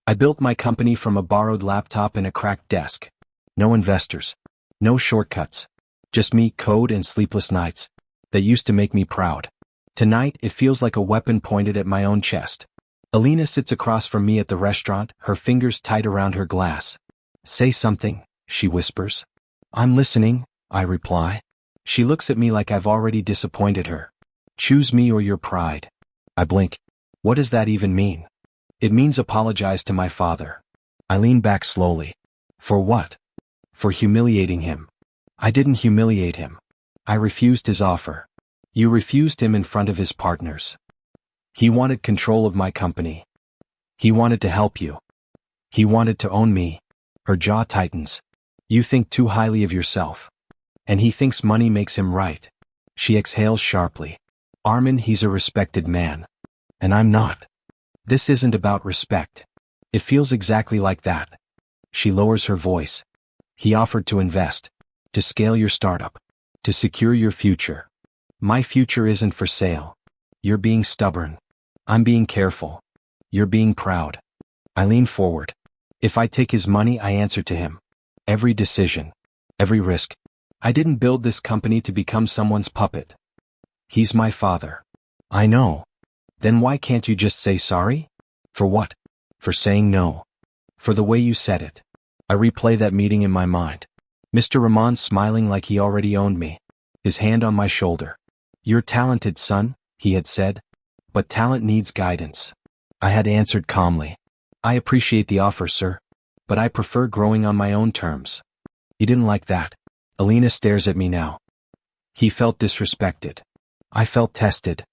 I built my company from a borrowed laptop and a cracked desk. No investors. No shortcuts. Just me, code, and sleepless nights. That used to make me proud. Tonight, it feels like a weapon pointed at my own chest. Alina sits across from me at the restaurant, her fingers tight around her glass. Say something, she whispers. I'm listening, I reply. She looks at me like I've already disappointed her. Choose me or your pride. I blink. What does that even mean? It means apologize to my father. I lean back slowly. For what? For humiliating him. I didn't humiliate him. I refused his offer. You refused him in front of his partners. He wanted control of my company. He wanted to help you. He wanted to own me. Her jaw tightens. You think too highly of yourself. And he thinks money makes him right. She exhales sharply. Armin, he's a respected man. And I'm not. This isn't about respect. It feels exactly like that. She lowers her voice. He offered to invest. To scale your startup. To secure your future. My future isn't for sale. You're being stubborn. I'm being careful. You're being proud. I lean forward. If I take his money, I answer to him. Every decision. Every risk. I didn't build this company to become someone's puppet. He's my father. I know. Then why can't you just say sorry? For what? For saying no. For the way you said it. I replay that meeting in my mind. Mr. Rahman smiling like he already owned me. His hand on my shoulder. You're talented, son, he had said. But talent needs guidance. I had answered calmly. I appreciate the offer, sir. But I prefer growing on my own terms. He didn't like that. Alina stares at me now. He felt disrespected. I felt tested.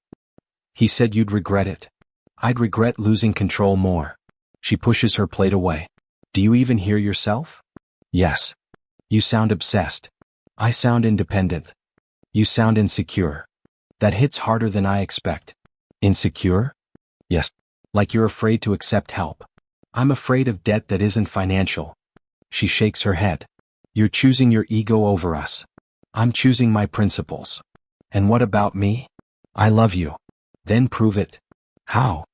He said you'd regret it. I'd regret losing control more. She pushes her plate away. Do you even hear yourself? Yes. You sound obsessed. I sound independent. You sound insecure. That hits harder than I expect. Insecure? Yes. Like you're afraid to accept help. I'm afraid of debt that isn't financial. She shakes her head. You're choosing your ego over us. I'm choosing my principles. And what about me? I love you. Then prove it. How?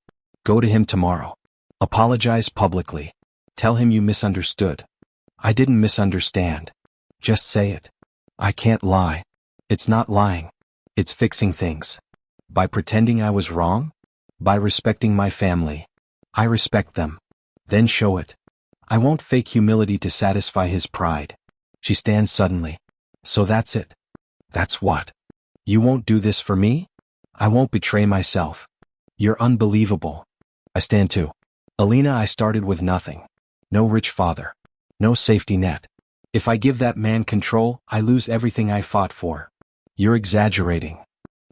Go to him tomorrow. Apologize publicly. Tell him you misunderstood. I didn't misunderstand. Just say it. I can't lie. It's not lying. It's fixing things. By pretending I was wrong? By respecting my family. I respect them. Then show it. I won't fake humility to satisfy his pride. She stands suddenly. So that's it. That's what? You won't do this for me? I won't betray myself. You're unbelievable. I stand too. Alina, I started with nothing. No rich father. No safety net. If I give that man control, I lose everything I fought for. You're exaggerating.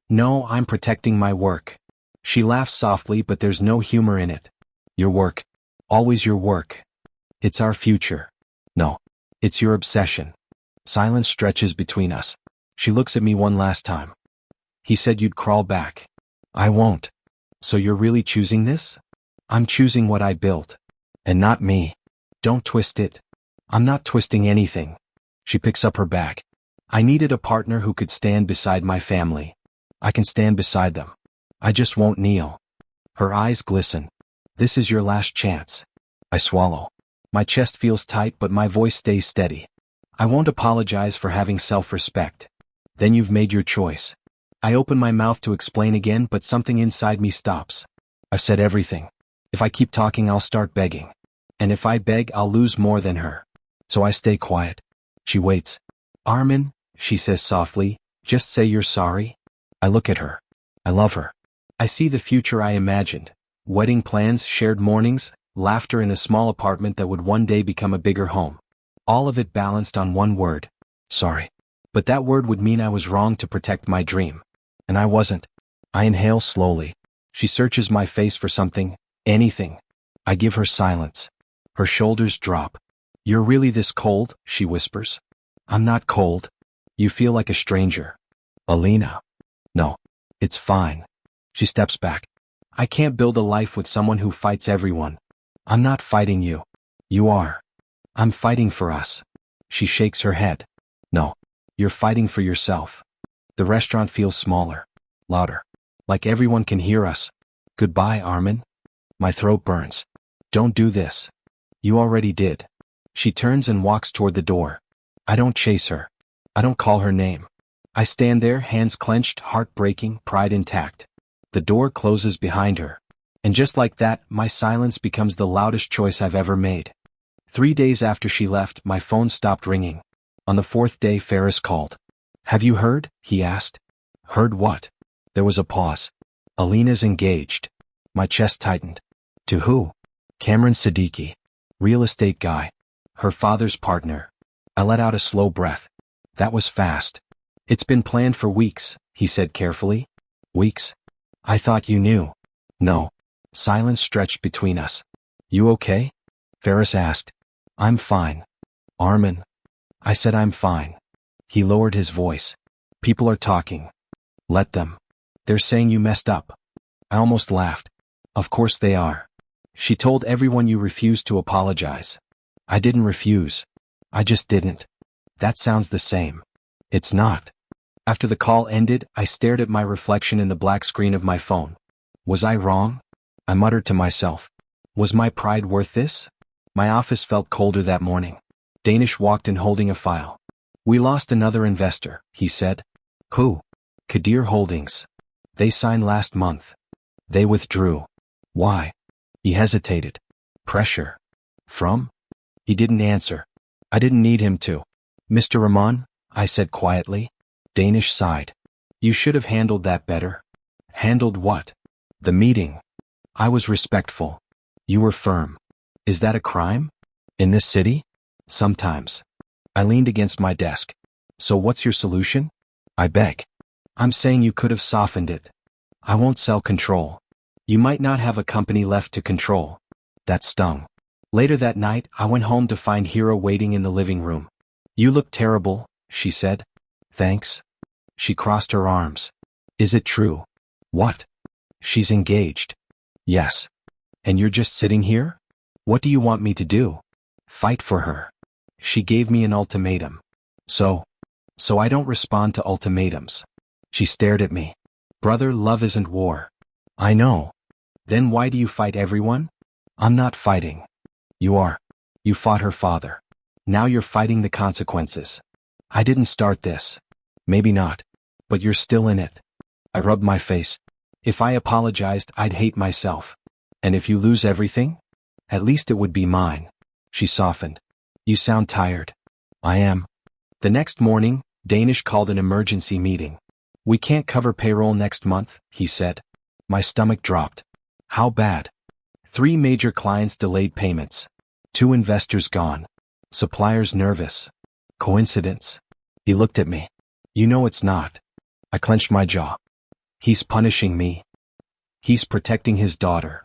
No, I'm protecting my work. She laughs softly, but there's no humor in it. Your work. Always your work. It's our future. No. It's your obsession. Silence stretches between us. She looks at me one last time. He said you'd crawl back. I won't. So you're really choosing this? I'm choosing what I built. And not me. Don't twist it. I'm not twisting anything. She picks up her bag. I needed a partner who could stand beside my family. I can stand beside them. I just won't kneel. Her eyes glisten. This is your last chance. I swallow. My chest feels tight, but my voice stays steady. I won't apologize for having self-respect. Then you've made your choice. I open my mouth to explain again, but something inside me stops. I've said everything. If I keep talking, I'll start begging. And if I beg, I'll lose more than her. So I stay quiet. She waits. Armin, she says softly, just say you're sorry. I look at her. I love her. I see the future I imagined. Wedding plans, shared mornings, laughter in a small apartment that would one day become a bigger home. All of it balanced on one word. Sorry. But that word would mean I was wrong to protect my dream. And I wasn't. I inhale slowly. She searches my face for something, anything. I give her silence. Her shoulders drop. You're really this cold, she whispers. I'm not cold. You feel like a stranger. Alina. No. It's fine. She steps back. I can't build a life with someone who fights everyone. I'm not fighting you. You are. I'm fighting for us. She shakes her head. No. You're fighting for yourself. The restaurant feels smaller. Louder. Like everyone can hear us. Goodbye, Armin. My throat burns. Don't do this. You already did. She turns and walks toward the door. I don't chase her. I don't call her name. I stand there, hands clenched, heart breaking, pride intact. The door closes behind her. And just like that, my silence becomes the loudest choice I've ever made. 3 days after she left, my phone stopped ringing. On the 4th day, Ferris called. Have you heard? He asked. Heard what? There was a pause. Alina's engaged. My chest tightened. To who? Cameron Siddiqui. Real estate guy. Her father's partner. I let out a slow breath. That was fast. It's been planned for weeks, he said carefully. Weeks? I thought you knew. No. Silence stretched between us. You okay? Ferris asked. I'm fine. Armin. I said I'm fine. He lowered his voice. People are talking. Let them. They're saying you messed up. I almost laughed. Of course they are. She told everyone you refused to apologize. I didn't refuse. I just didn't. That sounds the same. It's not. After the call ended, I stared at my reflection in the black screen of my phone. Was I wrong? I muttered to myself. Was my pride worth this? My office felt colder that morning. Danish walked in holding a file. We lost another investor, he said. Who? Kadir Holdings. They signed last month. They withdrew. Why? He hesitated. Pressure. From? He didn't answer. I didn't need him to. Mr. Rahman, I said quietly. Danish sighed. You should have handled that better. Handled what? The meeting. I was respectful. You were firm. Is that a crime? In this city? Sometimes. I leaned against my desk. So what's your solution? I beg. I'm saying you could have softened it. I won't sell control. You might not have a company left to control. That stung. Later that night, I went home to find Hira waiting in the living room. You look terrible, she said. Thanks. She crossed her arms. Is it true? What? She's engaged. Yes. And you're just sitting here? What do you want me to do? Fight for her. She gave me an ultimatum. So I don't respond to ultimatums. She stared at me. Brother, love isn't war. I know. Then why do you fight everyone? I'm not fighting. You are. You fought her father. Now you're fighting the consequences. I didn't start this. Maybe not. But you're still in it. I rubbed my face. If I apologized, I'd hate myself. And if you lose everything? At least it would be mine. She softened. You sound tired. I am. The next morning, Danish called an emergency meeting. We can't cover payroll next month, he said. My stomach dropped. How bad? 3 major clients delayed payments. 2 investors gone. Suppliers nervous. Coincidence? He looked at me. You know it's not. I clenched my jaw. He's punishing me. He's protecting his daughter.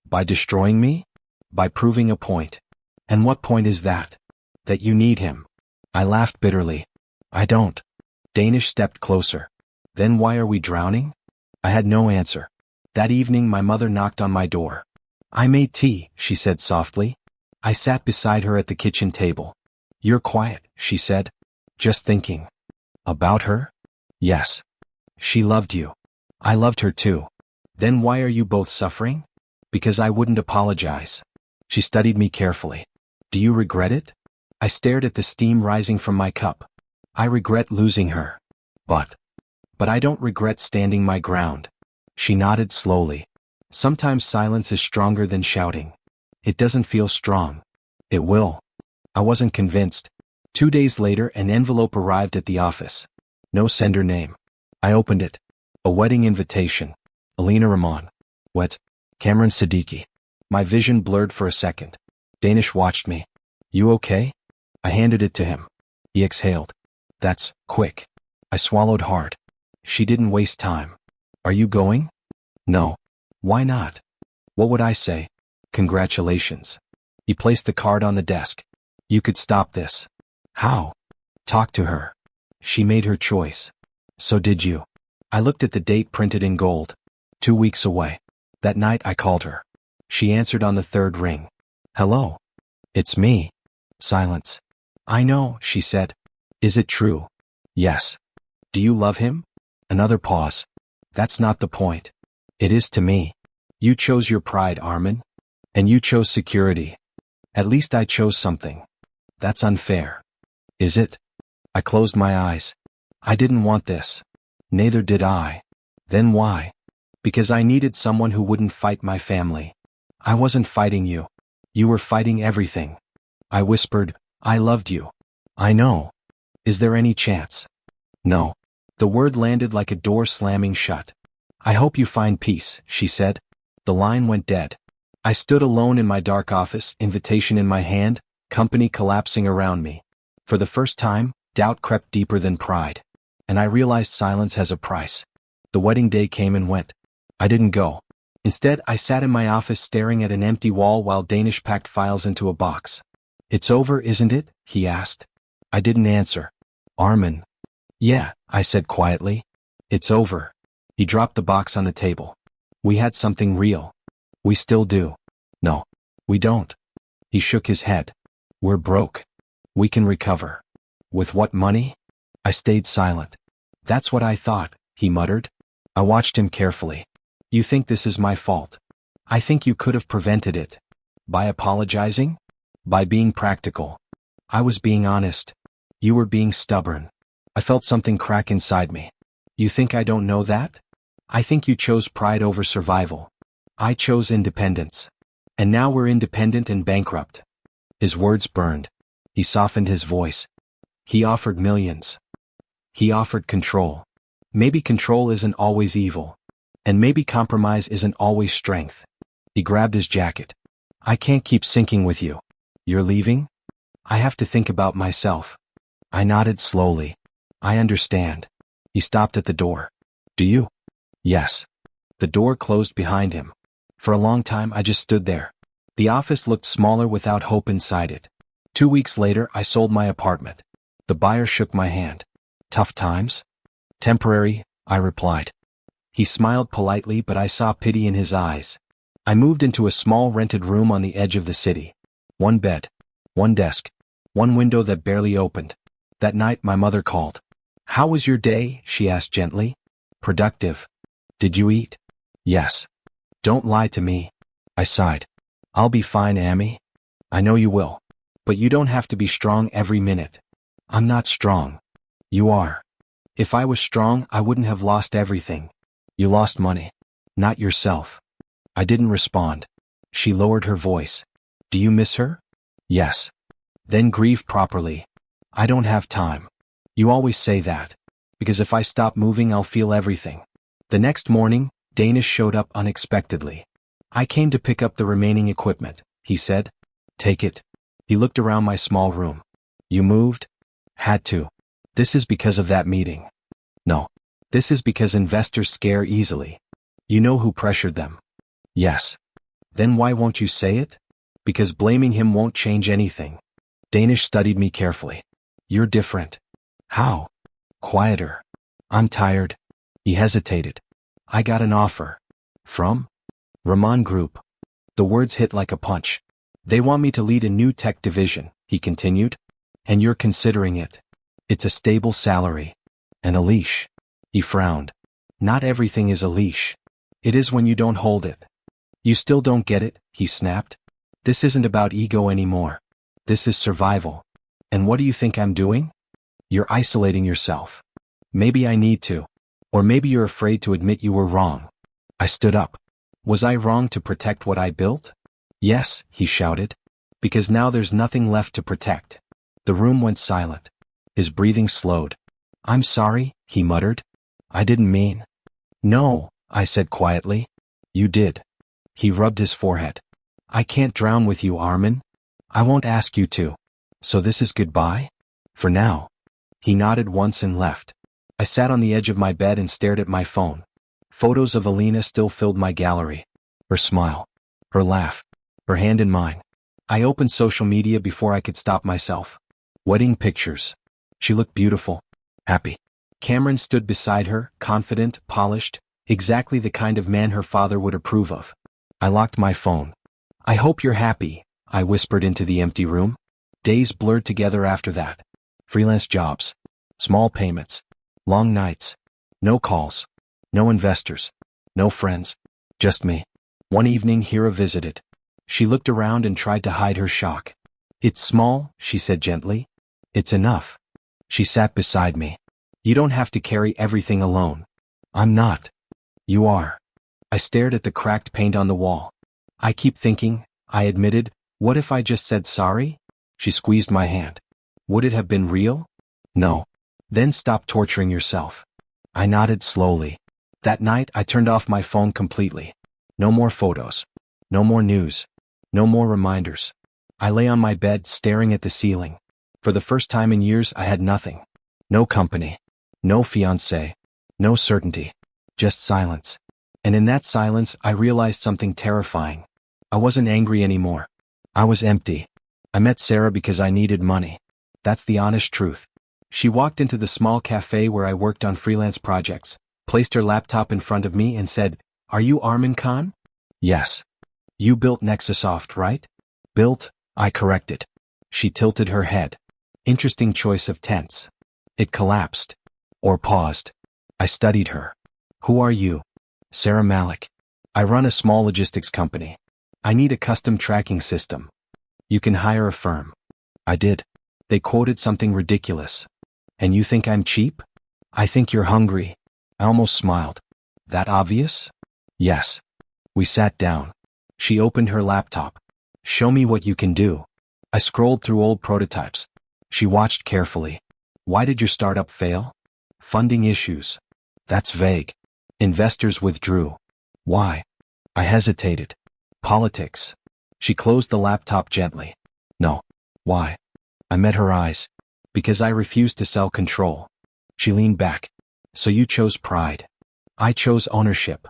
By destroying me? By proving a point. And what point is that? That you need him. I laughed bitterly. I don't. Danish stepped closer. Then why are we drowning? I had no answer. That evening my mother knocked on my door. I made tea, she said softly. I sat beside her at the kitchen table. You're quiet, she said. Just thinking. About her? Yes. She loved you. I loved her too. Then why are you both suffering? Because I wouldn't apologize. She studied me carefully. Do you regret it? I stared at the steam rising from my cup. I regret losing her. But I don't regret standing my ground. She nodded slowly. Sometimes silence is stronger than shouting. It doesn't feel strong. It will. I wasn't convinced. 2 days later, an envelope arrived at the office. No sender name. I opened it. A wedding invitation. Alina Rahman. What? Cameron Siddiqui. My vision blurred for a second. Danish watched me. You okay? I handed it to him. He exhaled. That's quick. I swallowed hard. She didn't waste time. Are you going? No. Why not? What would I say? Congratulations. He placed the card on the desk. You could stop this. How? Talk to her. She made her choice. So did you. I looked at the date printed in gold. 2 weeks away. That night I called her. She answered on the 3rd ring. Hello. It's me. Silence. I know, she said. Is it true? Yes. Do you love him? Another pause. That's not the point. It is to me. You chose your pride, Armin. And you chose security. At least I chose something. That's unfair. Is it? I closed my eyes. I didn't want this. Neither did I. Then why? Because I needed someone who wouldn't fight my family. I wasn't fighting you. You were fighting everything. I whispered, I loved you. I know. Is there any chance? No. The word landed like a door slamming shut. I hope you find peace, she said. The line went dead. I stood alone in my dark office, invitation in my hand, company collapsing around me. For the first time, doubt crept deeper than pride. And I realized silence has a price. The wedding day came and went. I didn't go. Instead, I sat in my office staring at an empty wall while Danish packed files into a box. It's over, isn't it? He asked. I didn't answer. Armin. Yeah, I said quietly. It's over. He dropped the box on the table. We had something real. We still do. No, we don't. He shook his head. We're broke. We can recover. With what money? I stayed silent. That's what I thought, he muttered. I watched him carefully. You think this is my fault? I think you could have prevented it. By apologizing? By being practical. I was being honest. You were being stubborn. I felt something crack inside me. You think I don't know that? I think you chose pride over survival. I chose independence. And now we're independent and bankrupt. His words burned. He softened his voice. He offered millions. He offered control. Maybe control isn't always evil. And maybe compromise isn't always strength. He grabbed his jacket. I can't keep sinking with you. You're leaving? I have to think about myself. I nodded slowly. I understand. He stopped at the door. Do you? Yes. The door closed behind him. For a long time I just stood there. The office looked smaller without hope inside it. 2 weeks later I sold my apartment. The buyer shook my hand. Tough times? Temporary, I replied. He smiled politely, but I saw pity in his eyes. I moved into a small rented room on the edge of the city. One bed. One desk. One window that barely opened. That night my mother called. How was your day? She asked gently. Productive. Did you eat? Yes. Don't lie to me. I sighed. I'll be fine, Amy. I know you will. But you don't have to be strong every minute. I'm not strong. You are. If I was strong, I wouldn't have lost everything. You lost money. Not yourself. I didn't respond. She lowered her voice. Do you miss her? Yes. Then grieve properly. I don't have time. You always say that. Because if I stop moving, I'll feel everything. The next morning, Danish showed up unexpectedly. I came to pick up the remaining equipment, he said. Take it. He looked around my small room. You moved? Had to. This is because of that meeting. No. This is because investors scare easily. You know who pressured them? Yes. Then why won't you say it? Because blaming him won't change anything. Danish studied me carefully. You're different. How? Quieter. I'm tired. He hesitated. I got an offer. From? Raman Group. The words hit like a punch. They want me to lead a new tech division, he continued. And you're considering it. It's a stable salary. And a leash. He frowned. Not everything is a leash. It is when you don't hold it. You still don't get it, he snapped. This isn't about ego anymore. This is survival. And what do you think I'm doing? You're isolating yourself. Maybe I need to. Or maybe you're afraid to admit you were wrong. I stood up. Was I wrong to protect what I built? Yes, he shouted. Because now there's nothing left to protect. The room went silent. His breathing slowed. I'm sorry, he muttered. I didn't mean. No, I said quietly. You did. He rubbed his forehead. I can't drown with you, Armin. I won't ask you to. So this is goodbye? For now. He nodded once and left. I sat on the edge of my bed and stared at my phone. Photos of Alina still filled my gallery. Her smile. Her laugh. Her hand in mine. I opened social media before I could stop myself. Wedding pictures. She looked beautiful. Happy. Cameron stood beside her, confident, polished, exactly the kind of man her father would approve of. I locked my phone. I hope you're happy, I whispered into the empty room. Days blurred together after that. Freelance jobs. Small payments. Long nights. No calls. No investors. No friends. Just me. One evening Hira visited. She looked around and tried to hide her shock. It's small, she said gently. It's enough. She sat beside me. You don't have to carry everything alone. I'm not. You are. I stared at the cracked paint on the wall. I keep thinking, I admitted, what if I just said sorry? She squeezed my hand. Would it have been real? No. Then stop torturing yourself. I nodded slowly. That night I turned off my phone completely. No more photos. No more news. No more reminders. I lay on my bed staring at the ceiling. For the first time in years I had nothing. No company. No fiancé. No certainty. Just silence. And in that silence I realized something terrifying. I wasn't angry anymore. I was empty. I met Sarah because I needed money. That's the honest truth. She walked into the small cafe where I worked on freelance projects, placed her laptop in front of me and said, "Are you Armin Khan?" "Yes." "You built Nexusoft, right?" "Built," I corrected. She tilted her head. Interesting choice of tense. It collapsed. Or paused. I studied her. "Who are you?" "Sarah Malik. I run a small logistics company. I need a custom tracking system. You can hire a firm." I did. They quoted something ridiculous. "And you think I'm cheap?" "I think you're hungry." I almost smiled. "That obvious?" "Yes." We sat down. She opened her laptop. "Show me what you can do." I scrolled through old prototypes. She watched carefully. "Why did your startup fail?" "Funding issues." "That's vague." "Investors withdrew." "Why?" I hesitated. "Politics." She closed the laptop gently. "No." "Why?" I met her eyes. "Because I refused to sell control." She leaned back. "So you chose pride." "I chose ownership."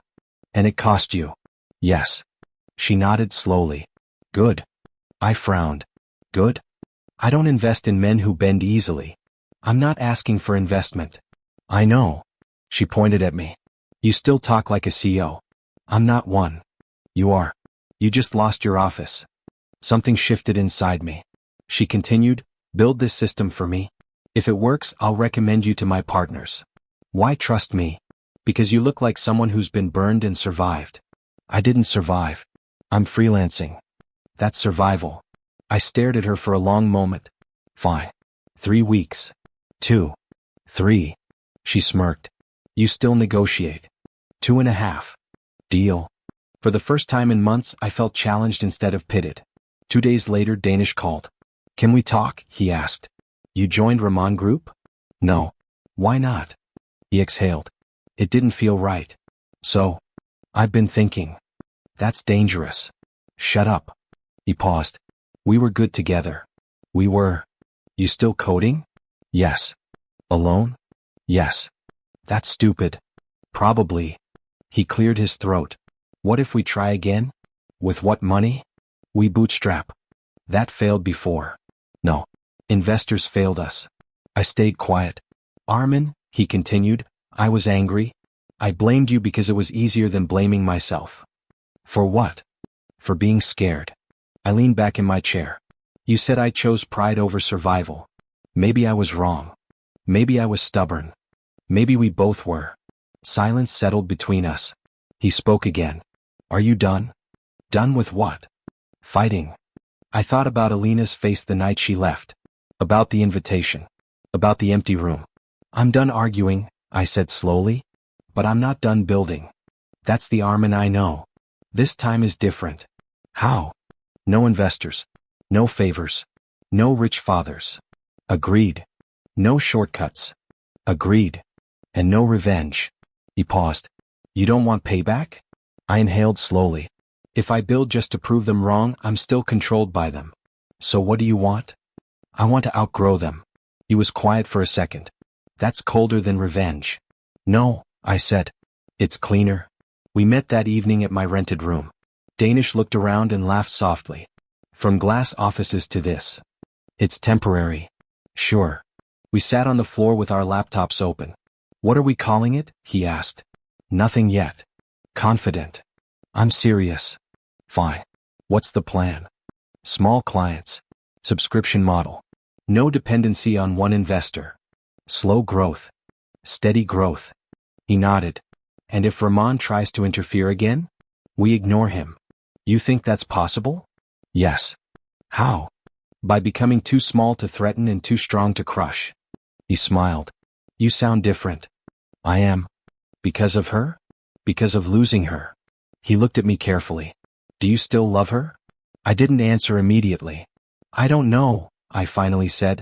"And it cost you." "Yes." She nodded slowly. "Good." I frowned. "Good?" "I don't invest in men who bend easily. I'm not asking for investment." "I know." She pointed at me. "You still talk like a CEO." "I'm not one." "You are. You just lost your office." Something shifted inside me. She continued, "Build this system for me. If it works, I'll recommend you to my partners." "Why trust me?" "Because you look like someone who's been burned and survived." "I didn't survive. I'm freelancing." "That's survival." I stared at her for a long moment. "Fine. 3 weeks. 2. 3. She smirked. "You still negotiate." 2.5. "Deal." For the first time in months I felt challenged instead of pitted. 2 days later Danish called. "Can we talk?" he asked. "You joined Raman Group?" "No." "Why not?" He exhaled. "It didn't feel right." "So?" "I've been thinking." "That's dangerous." "Shut up." He paused. "We were good together." "We were." "You still coding?" "Yes." "Alone?" "Yes." "That's stupid." "Probably." He cleared his throat. "What if we try again?" "With what money?" "We bootstrap." "That failed before." "No. Investors failed us." I stayed quiet. "Armin," he continued, "I was angry. I blamed you because it was easier than blaming myself." "For what?" "For being scared." I leaned back in my chair. "You said I chose pride over survival. Maybe I was wrong. Maybe I was stubborn. Maybe we both were." Silence settled between us. He spoke again. "Are you done?" "Done with what?" "Fighting." I thought about Alina's face the night she left. About the invitation. About the empty room. "I'm done arguing," I said slowly. "But I'm not done building." That's the Armin I know. This time is different. "How?" "No investors. No favors. No rich fathers." "Agreed." "No shortcuts." "Agreed." "And no revenge." He paused. "You don't want payback?" I inhaled slowly. "If I build just to prove them wrong, I'm still controlled by them." "So what do you want?" "I want to outgrow them." He was quiet for a second. "That's colder than revenge." "No," I said. "It's cleaner." We met that evening at my rented room. Danish looked around and laughed softly. "From glass offices to this. It's temporary." "Sure." We sat on the floor with our laptops open. "What are we calling it?" he asked. "Nothing yet." "Confident." "I'm serious." "Fine. What's the plan?" "Small clients. Subscription model. No dependency on one investor. Slow growth. Steady growth." He nodded. "And if Rahman tries to interfere again?" "We ignore him." You think that's possible? Yes. How? By becoming too small to threaten and too strong to crush. He smiled. You sound different. I am. Because of her? Because of losing her. He looked at me carefully. Do you still love her? I didn't answer immediately. I don't know, I finally said.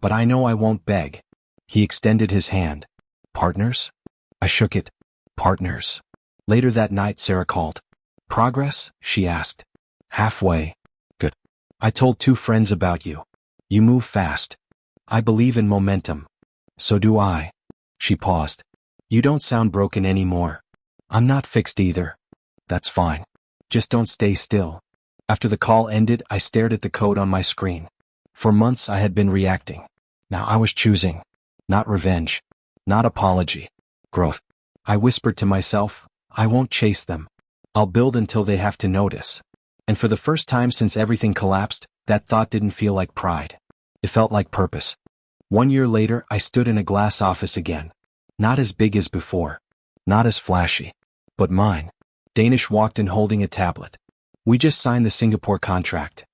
But I know I won't beg. He extended his hand. Partners? I shook it. Partners. Later that night Sarah called. Progress? She asked. Halfway. Good. I told 2 friends about you. You move fast. I believe in momentum. So do I. She paused. You don't sound broken anymore. I'm not fixed either. That's fine. Just don't stay still. After the call ended, I stared at the code on my screen. For months I had been reacting. Now I was choosing. Not revenge. Not apology. Growth. I whispered to myself, I won't chase them. I'll build until they have to notice. And for the first time since everything collapsed, that thought didn't feel like pride. It felt like purpose. 1 year later, I stood in a glass office again. Not as big as before. Not as flashy. But mine. Danish walked in holding a tablet. We just signed the Singapore contract.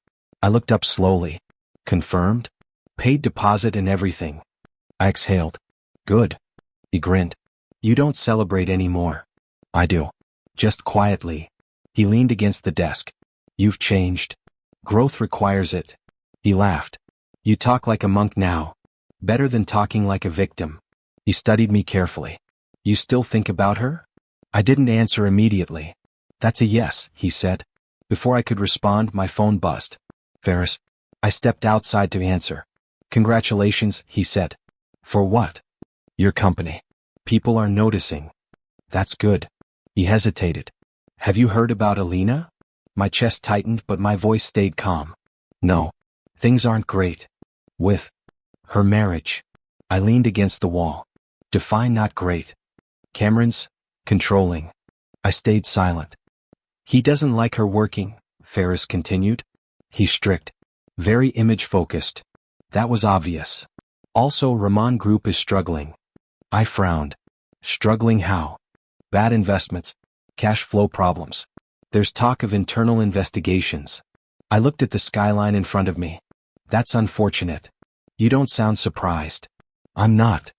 I looked up slowly. Confirmed? Paid deposit and everything. I exhaled. Good. He grinned. You don't celebrate anymore. I do. Just quietly. He leaned against the desk. You've changed. Growth requires it. He laughed. You talk like a monk now. Better than talking like a victim. He studied me carefully. You still think about her? I didn't answer immediately. That's a yes, he said. Before I could respond, my phone buzzed. Ferris. I stepped outside to answer. Congratulations, he said. For what? Your company. People are noticing. That's good. He hesitated. Have you heard about Alina? My chest tightened, but my voice stayed calm. No. Things aren't great. With her marriage. I leaned against the wall. Define not great. Cameron's controlling. I stayed silent. He doesn't like her working, Ferris continued. He's strict. Very image-focused. That was obvious. Also, Rahman Group is struggling. I frowned. Struggling how? Bad investments. Cash flow problems. There's talk of internal investigations. I looked at the skyline in front of me. That's unfortunate. You don't sound surprised. I'm not.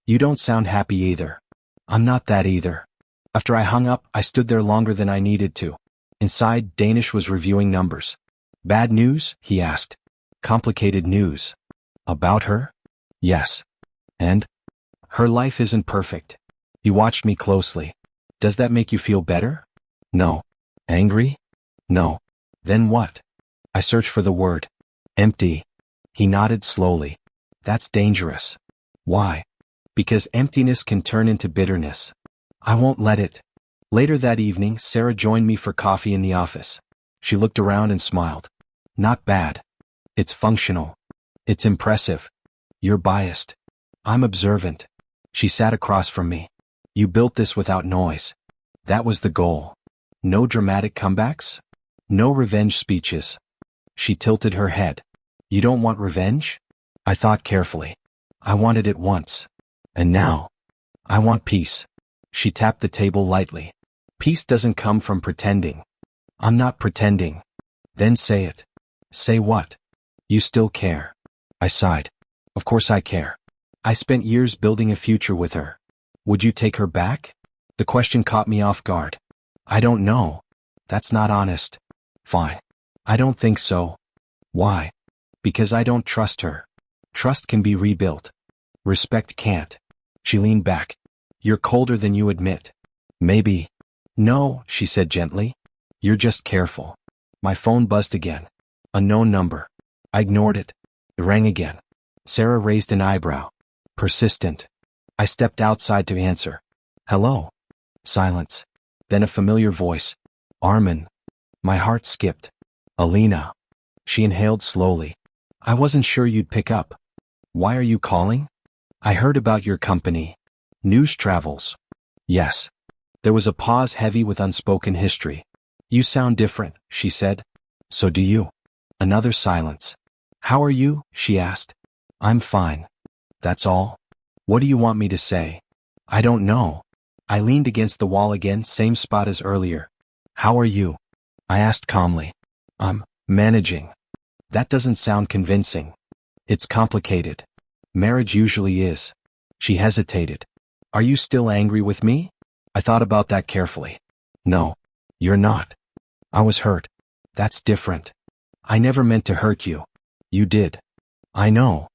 You don't sound happy either. I'm not that either. After I hung up, I stood there longer than I needed to. Inside, Danish was reviewing numbers. Bad news? He asked. Complicated news. About her? Yes. And? Her life isn't perfect. He watched me closely. Does that make you feel better? No. Angry? No. Then what? I searched for the word. Empty. He nodded slowly. That's dangerous. Why? Because emptiness can turn into bitterness. I won't let it. Later that evening, Sarah joined me for coffee in the office. She looked around and smiled. Not bad. It's functional. It's impressive. You're biased. I'm observant. She sat across from me. You built this without noise. That was the goal. No dramatic comebacks? No revenge speeches. She tilted her head. You don't want revenge? I thought carefully. I wanted it once. And now? I want peace. She tapped the table lightly. Peace doesn't come from pretending. I'm not pretending. Then say it. Say what? You still care. I sighed. Of course I care. I spent years building a future with her. Would you take her back? The question caught me off guard. I don't know. That's not honest. Fine. I don't think so. Why? Because I don't trust her. Trust can be rebuilt. Respect can't. She leaned back. You're colder than you admit. Maybe. No, she said gently. You're just careful. My phone buzzed again. Unknown number. I ignored it. It rang again. Sarah raised an eyebrow. Persistent. I stepped outside to answer. Hello. Silence. Then a familiar voice. Armin. My heart skipped. Alina. She inhaled slowly. I wasn't sure you'd pick up. Why are you calling? I heard about your company. News travels. Yes. There was a pause heavy with unspoken history. You sound different, she said. So do you. Another silence. How are you? She asked. I'm fine. That's all? What do you want me to say? I don't know. I leaned against the wall again, same spot as earlier. How are you? I asked calmly. I'm managing. That doesn't sound convincing. It's complicated. Marriage usually is. She hesitated. Are you still angry with me? I thought about that carefully. No, you're not. I was hurt. That's different. I never meant to hurt you. You did. I know.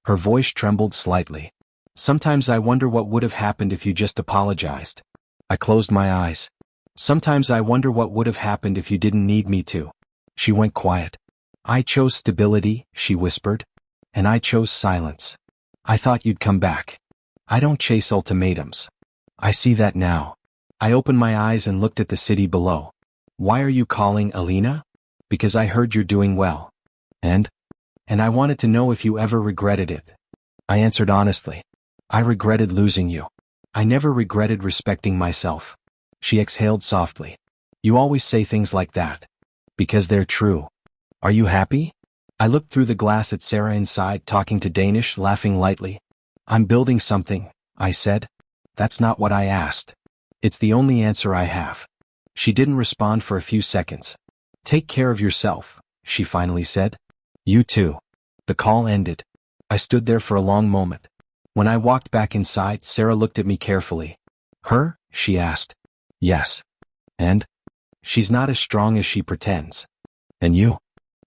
Her voice trembled slightly. Sometimes I wonder what would have happened if you just apologized. I closed my eyes. Sometimes I wonder what would have happened if you didn't need me to. She went quiet. I chose stability, she whispered. And I chose silence. I thought you'd come back. I don't chase ultimatums. I see that now. I opened my eyes and looked at the city below. Why are you calling, Alina? Because I heard you're doing well. And I wanted to know if you ever regretted it. I answered honestly. I regretted losing you. I never regretted respecting myself. She exhaled softly. You always say things like that. Because they're true. Are you happy? I looked through the glass at Sarah inside, talking to Danish, laughing lightly. I'm building something, I said. That's not what I asked. It's the only answer I have. She didn't respond for a few seconds. Take care of yourself, she finally said. You too. The call ended. I stood there for a long moment. When I walked back inside, Sarah looked at me carefully. Her? She asked. Yes. And? She's not as strong as she pretends. And you?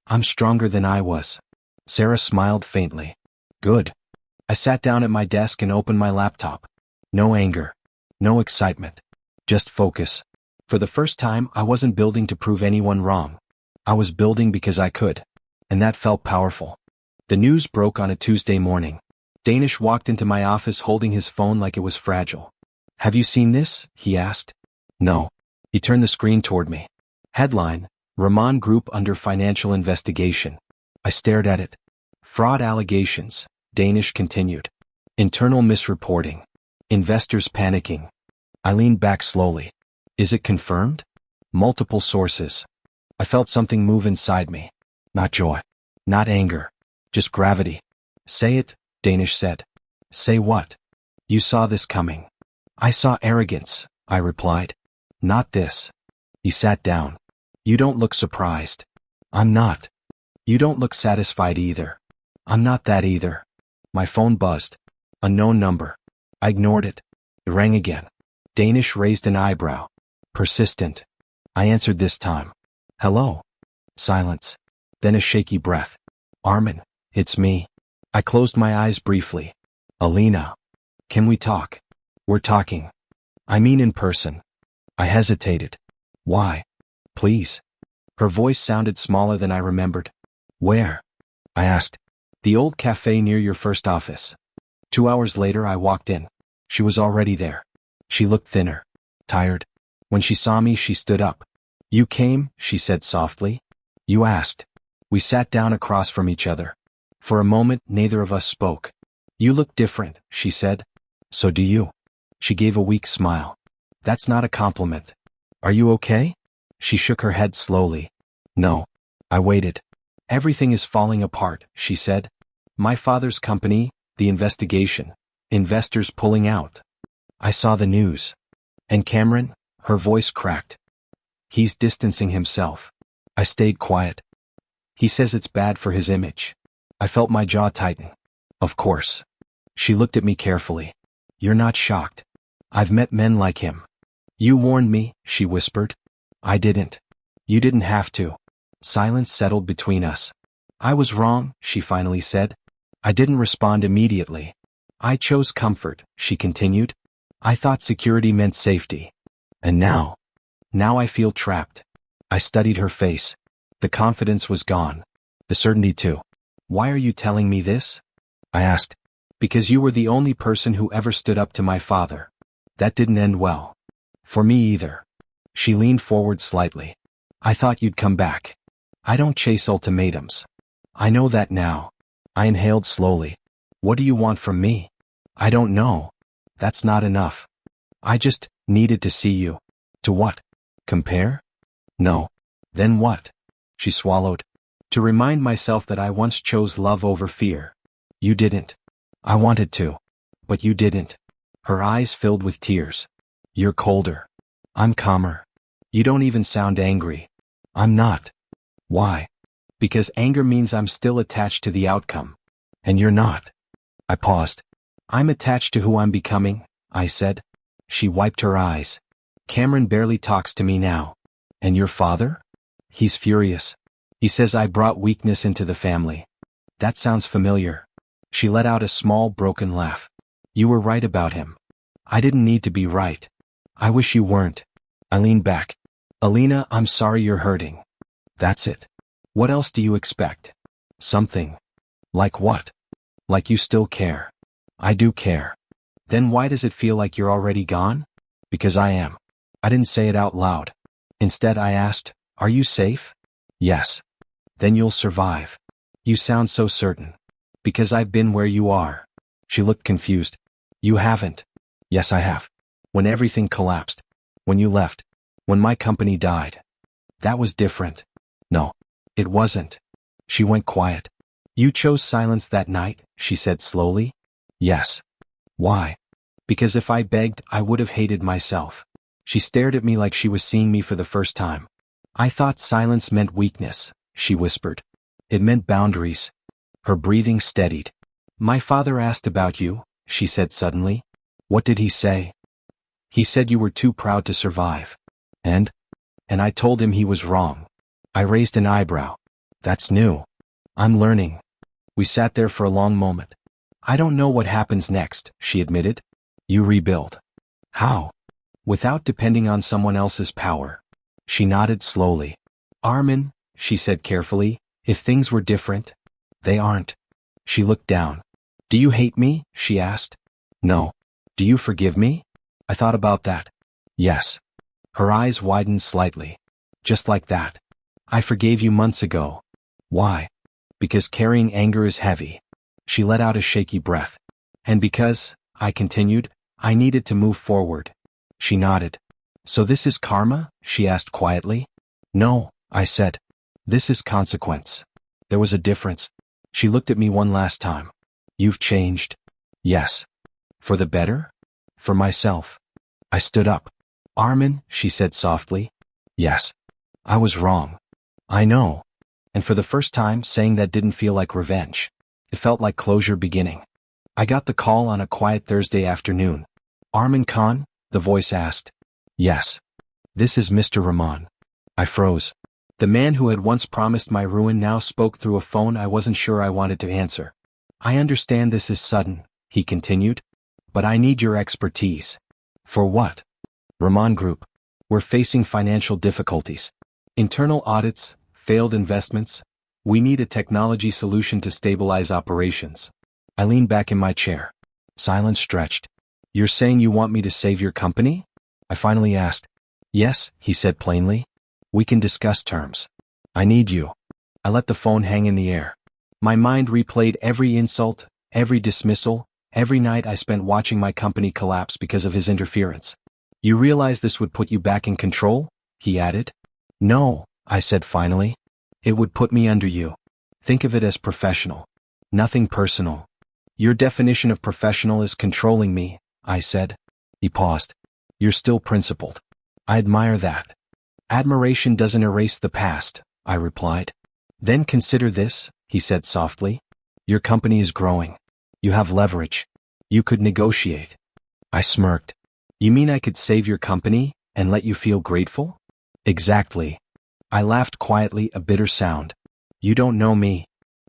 I'm stronger than I was. Sarah smiled faintly. Good. I sat down at my desk and opened my laptop. No anger. No excitement. Just focus. For the first time, I wasn't building to prove anyone wrong. I was building because I could. And that felt powerful. The news broke on a Tuesday morning. Danish walked into my office holding his phone like it was fragile. Have you seen this? He asked. No. He turned the screen toward me. Headline: Raman Group under financial investigation. I stared at it. Fraud allegations, Danish continued. Internal misreporting. Investors panicking. I leaned back slowly. Is it confirmed? Multiple sources. I felt something move inside me. Not joy. Not anger. Just gravity. Say it, Danish said. Say what? You saw this coming. I saw arrogance, I replied. Not this. He sat down. You don't look surprised. I'm not. You don't look satisfied either. I'm not that either. My phone buzzed. Unknown number. I ignored it. It rang again. Danish raised an eyebrow. Persistent. I answered this time. Hello. Silence. Then a shaky breath. Armin, it's me. I closed my eyes briefly. Alina. Can we talk? We're talking. I mean in person. I hesitated. Why? Please. Her voice sounded smaller than I remembered. Where? I asked. The old cafe near your first office. 2 hours later I walked in. She was already there. She looked thinner. Tired. When she saw me, she stood up. You came, she said softly. You asked. We sat down across from each other. For a moment, neither of us spoke. You look different, she said. So do you. She gave a weak smile. That's not a compliment. Are you okay? She shook her head slowly. No. I waited. Everything is falling apart, she said. My father's company, the investigation. Investors pulling out. I saw the news. And Cameron? Her voice cracked. He's distancing himself. I stayed quiet. He says it's bad for his image. I felt my jaw tighten. Of course. She looked at me carefully. You're not shocked. I've met men like him. You warned me, she whispered. I didn't. You didn't have to. Silence settled between us. I was wrong, she finally said. I didn't respond immediately. I chose comfort, she continued. I thought security meant safety. And now I feel trapped. I studied her face. The confidence was gone. The certainty too. Why are you telling me this? I asked. Because you were the only person who ever stood up to my father. That didn't end well. For me either. She leaned forward slightly. I thought you'd come back. I don't chase ultimatums. I know that now. I inhaled slowly. What do you want from me? I don't know. That's not enough. I just needed to see you. To what? Compare? No. Then what? She swallowed. To remind myself that I once chose love over fear. You didn't. I wanted to. But you didn't. Her eyes filled with tears. You're colder. I'm calmer. You don't even sound angry. I'm not. Why? Because anger means I'm still attached to the outcome. And you're not. I paused. I'm attached to who I'm becoming, I said. She wiped her eyes. Cameron barely talks to me now. And your father? He's furious. He says I brought weakness into the family. That sounds familiar. She let out a small broken laugh. You were right about him. I didn't need to be right. I wish you weren't. I leaned back. Alina, I'm sorry you're hurting. That's it. What else do you expect? Something. Like what? Like you still care. I do care. Then why does it feel like you're already gone? Because I am. I didn't say it out loud. Instead I asked, are you safe? Yes. Then you'll survive. You sound so certain. Because I've been where you are. She looked confused. You haven't. Yes, I have. When everything collapsed. When you left. When my company died. That was different. No, it wasn't. She went quiet. You chose silence that night, she said slowly. Yes. Why? Because if I begged, I would have hated myself. She stared at me like she was seeing me for the first time. I thought silence meant weakness, she whispered. It meant boundaries. Her breathing steadied. My father asked about you, she said suddenly. What did he say? He said you were too proud to survive. And I told him he was wrong. I raised an eyebrow. That's new. I'm learning. We sat there for a long moment. I don't know what happens next, she admitted. You rebuild. How? Without depending on someone else's power. She nodded slowly. Armin, she said carefully, if things were different. They aren't. She looked down. Do you hate me? She asked. No. Do you forgive me? I thought about that. Yes. Her eyes widened slightly. Just like that. I forgave you months ago. Why? Because carrying anger is heavy. She let out a shaky breath. And because, I continued, I needed to move forward. She nodded. So this is karma? She asked quietly. No, I said. This is consequence. There was a difference. She looked at me one last time. You've changed. Yes. For the better? For myself. I stood up. Armin, she said softly. Yes. I was wrong. I know. And for the first time, saying that didn't feel like revenge. It felt like closure beginning. I got the call on a quiet Thursday afternoon. Armin Khan? The voice asked. Yes. This is Mr. Rahman. I froze. The man who had once promised my ruin now spoke through a phone I wasn't sure I wanted to answer. I understand this is sudden, he continued. But I need your expertise. For what? Rahman Group. We're facing financial difficulties. Internal audits, failed investments. We need a technology solution to stabilize operations. I leaned back in my chair. Silence stretched. You're saying you want me to save your company? I finally asked. Yes, he said plainly. We can discuss terms. I need you. I let the phone hang in the air. My mind replayed every insult, every dismissal, every night I spent watching my company collapse because of his interference. You realize this would put you back in control? He added. No, I said finally. It would put me under you. Think of it as professional. Nothing personal. Your definition of professional is controlling me, I said. He paused. You're still principled. I admire that. Admiration doesn't erase the past, I replied. Then consider this, he said softly. Your company is growing. You have leverage. You could negotiate. I smirked. You mean I could save your company and let you feel grateful? Exactly. I laughed quietly, a bitter sound. You don't know me.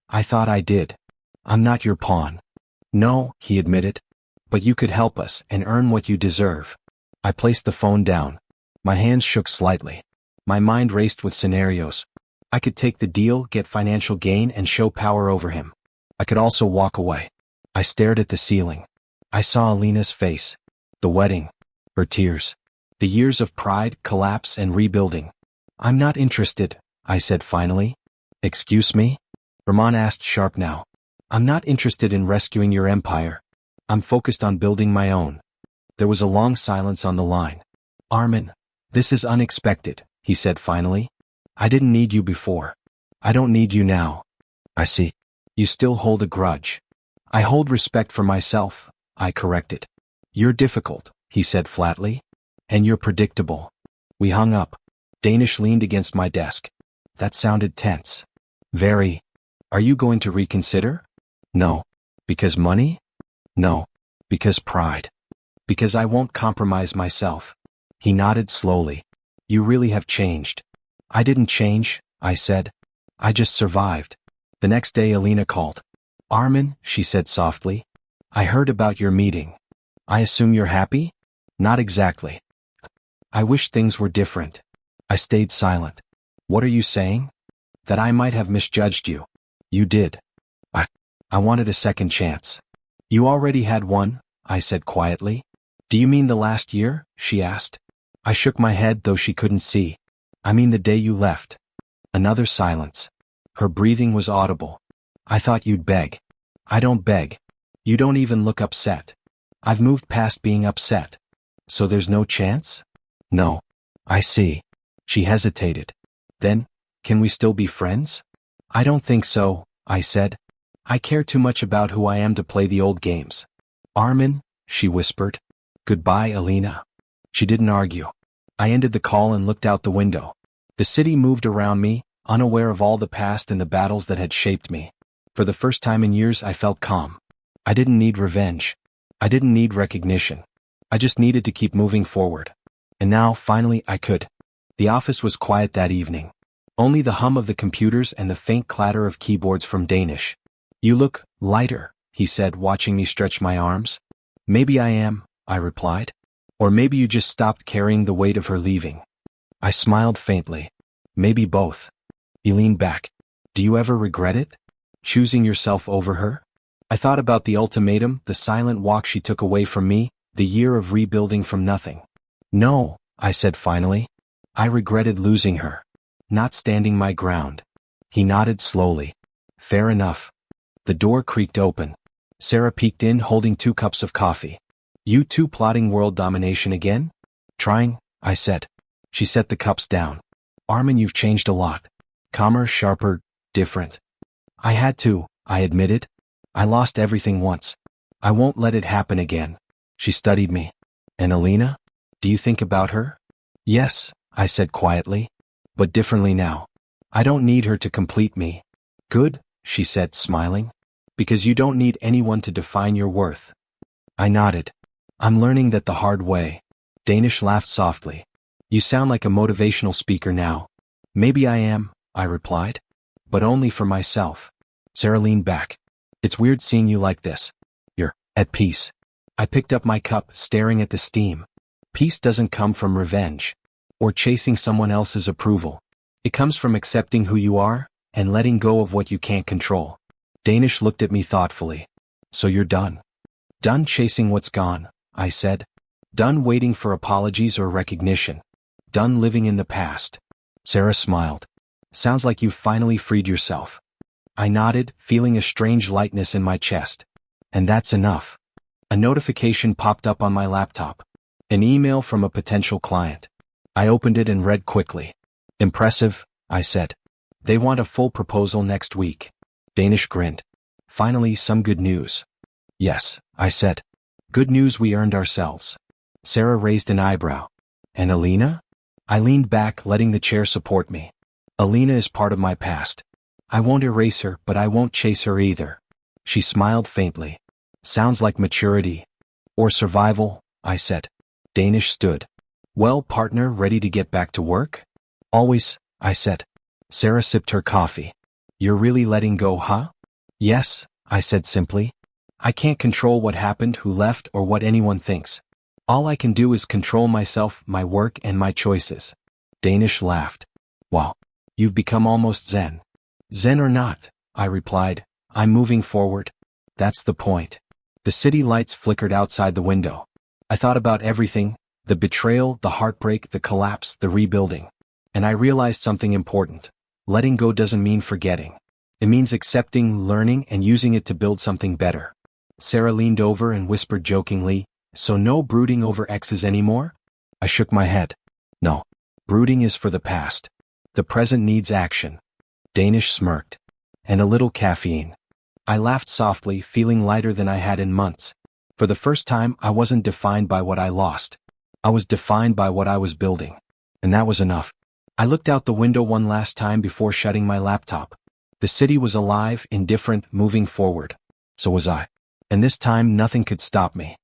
I thought I did. I'm not your pawn. No, he admitted. But you could help us and earn what you deserve. I placed the phone down. My hands shook slightly. My mind raced with scenarios. I could take the deal, get financial gain, and show power over him. I could also walk away. I stared at the ceiling. I saw Alina's face. The wedding. Her tears. The years of pride, collapse, and rebuilding. I'm not interested, I said finally. Excuse me? Rahman asked sharp now. I'm not interested in rescuing your empire. I'm focused on building my own. There was a long silence on the line. Armin, this is unexpected, he said finally. I didn't need you before. I don't need you now. I see. You still hold a grudge. I hold respect for myself, I corrected. You're difficult, he said flatly. And you're predictable. We hung up. Danish leaned against my desk. That sounded tense. Very. Are you going to reconsider? No. Because money? No. Because pride. Because I won't compromise myself. He nodded slowly. You really have changed. I didn't change, I said. I just survived. The next day Alina called. Armin, she said softly. I heard about your meeting. I assume you're happy? Not exactly. I wish things were different. I stayed silent. What are you saying? That I might have misjudged you. You did. I wanted a second chance. You already had one, I said quietly. Do you mean the last year? She asked. I shook my head though she couldn't see. I mean the day you left. Another silence. Her breathing was audible. I thought you'd beg. I don't beg. You don't even look upset. I've moved past being upset. So there's no chance? No. I see. She hesitated. Then, can we still be friends? I don't think so, I said. I care too much about who I am to play the old games. Armin, she whispered. Goodbye, Alina. She didn't argue. I ended the call and looked out the window. The city moved around me, unaware of all the past and the battles that had shaped me. For the first time in years I felt calm. I didn't need revenge. I didn't need recognition. I just needed to keep moving forward. And now, finally, I could. The office was quiet that evening. Only the hum of the computers and the faint clatter of keyboards from Danish. You look lighter, he said, watching me stretch my arms. Maybe I am, I replied. Or maybe you just stopped carrying the weight of her leaving. I smiled faintly. Maybe both. He leaned back. Do you ever regret it? Choosing yourself over her? I thought about the ultimatum, the silent walk she took away from me, the year of rebuilding from nothing. No, I said finally. I regretted losing her. Not standing my ground. He nodded slowly. Fair enough. The door creaked open. Sarah peeked in holding 2 cups of coffee. You two plotting world domination again? Trying, I said. She set the cups down. Armin, you've changed a lot. Calmer, sharper, different. I had to, I admitted. I lost everything once. I won't let it happen again. She studied me. And Alina? Do you think about her? Yes, I said quietly. But differently now. I don't need her to complete me. Good, she said, smiling. Because you don't need anyone to define your worth. I nodded. I'm learning that the hard way. Danish laughed softly. You sound like a motivational speaker now. Maybe I am, I replied. But only for myself. Sarah leaned back. It's weird seeing you like this. You're at peace. I picked up my cup, staring at the steam. Peace doesn't come from revenge. Or chasing someone else's approval. It comes from accepting who you are, and letting go of what you can't control. Danish looked at me thoughtfully. So you're done. Done chasing what's gone, I said. Done waiting for apologies or recognition. Done living in the past. Sarah smiled. Sounds like you've finally freed yourself. I nodded, feeling a strange lightness in my chest. And that's enough. A notification popped up on my laptop. An email from a potential client. I opened it and read quickly. Impressive, I said. They want a full proposal next week. Danish grinned. Finally, some good news. Yes, I said. Good news we earned ourselves. Sarah raised an eyebrow. And Alina? I leaned back, letting the chair support me. Alina is part of my past. I won't erase her, but I won't chase her either. She smiled faintly. Sounds like maturity. Or survival, I said. Danish stood. Well, partner, ready to get back to work? Always, I said. Sarah sipped her coffee. You're really letting go, huh? Yes, I said simply. I can't control what happened, who left, or what anyone thinks. All I can do is control myself, my work, and my choices. Danish laughed. Wow, you've become almost zen. Zen or not, I replied, I'm moving forward. That's the point. The city lights flickered outside the window. I thought about everything, the betrayal, the heartbreak, the collapse, the rebuilding. And I realized something important. Letting go doesn't mean forgetting. It means accepting, learning, and using it to build something better. Sarah leaned over and whispered jokingly, so no brooding over exes anymore? I shook my head. No. Brooding is for the past. The present needs action. Danish smirked. And a little caffeine. I laughed softly, feeling lighter than I had in months. For the first time, I wasn't defined by what I lost. I was defined by what I was building. And that was enough. I looked out the window one last time before shutting my laptop. The city was alive, indifferent, moving forward. So was I. And this time nothing could stop me.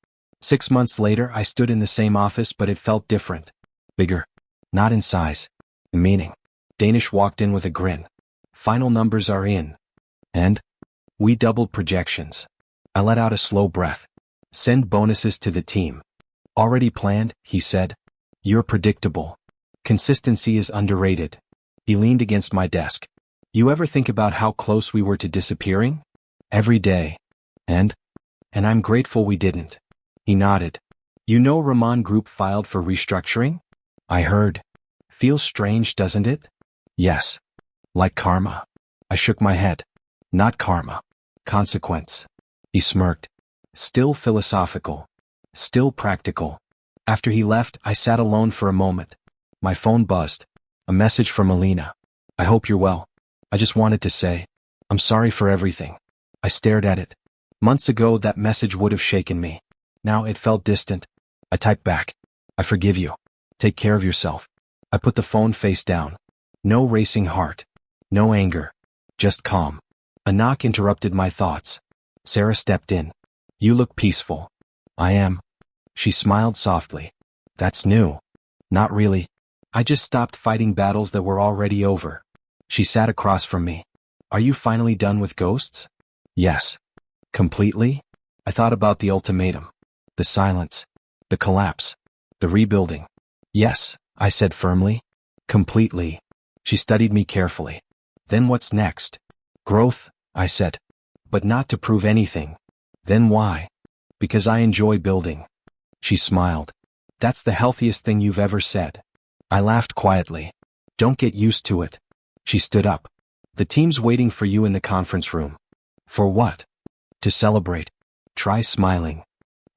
6 months later, I stood in the same office, but it felt different. Bigger. Not in size. In meaning. Danish walked in with a grin. Final numbers are in. And? We doubled projections. I let out a slow breath. Send bonuses to the team. Already planned, he said. You're predictable. Consistency is underrated. He leaned against my desk. You ever think about how close we were to disappearing? Every day. And I'm grateful we didn't. He nodded. You know Rahman Group filed for restructuring? I heard. Feels strange, doesn't it? Yes. Like karma. I shook my head. Not karma. Consequence. He smirked. Still philosophical. Still practical. After he left, I sat alone for a moment. My phone buzzed. A message from Alina. I hope you're well. I just wanted to say, I'm sorry for everything. I stared at it. Months ago that message would have shaken me. Now it felt distant. I typed back. I forgive you. Take care of yourself. I put the phone face down. No racing heart. No anger. Just calm. A knock interrupted my thoughts. Sarah stepped in. You look peaceful. I am. She smiled softly. That's new. Not really. I just stopped fighting battles that were already over. She sat across from me. Are you finally done with ghosts? Yes. Completely? I thought about the ultimatum. The silence. The collapse. The rebuilding. Yes, I said firmly. Completely. She studied me carefully. Then what's next? Growth, I said. But not to prove anything. Then why? Because I enjoy building. She smiled. That's the healthiest thing you've ever said. I laughed quietly. Don't get used to it. She stood up. The team's waiting for you in the conference room. For what? To celebrate. Try smiling.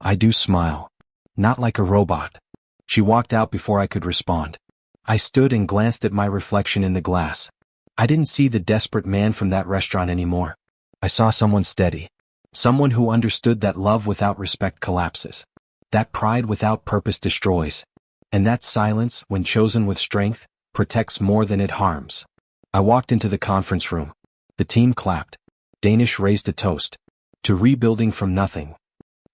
I do smile. Not like a robot. She walked out before I could respond. I stood and glanced at my reflection in the glass. I didn't see the desperate man from that restaurant anymore. I saw someone steady. Someone who understood that love without respect collapses. That pride without purpose destroys. And that silence, when chosen with strength, protects more than it harms. I walked into the conference room. The team clapped. Danish raised a toast. To rebuilding from nothing.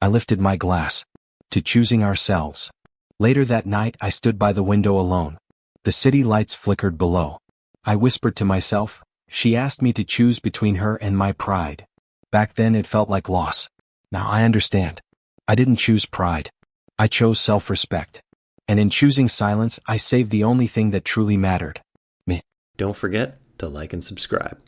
I lifted my glass. To choosing ourselves. Later that night I stood by the window alone. The city lights flickered below. I whispered to myself, she asked me to choose between her and my pride. Back then it felt like loss. Now I understand. I didn't choose pride. I chose self-respect. And in choosing silence, I saved the only thing that truly mattered. Me. Don't forget to like and subscribe.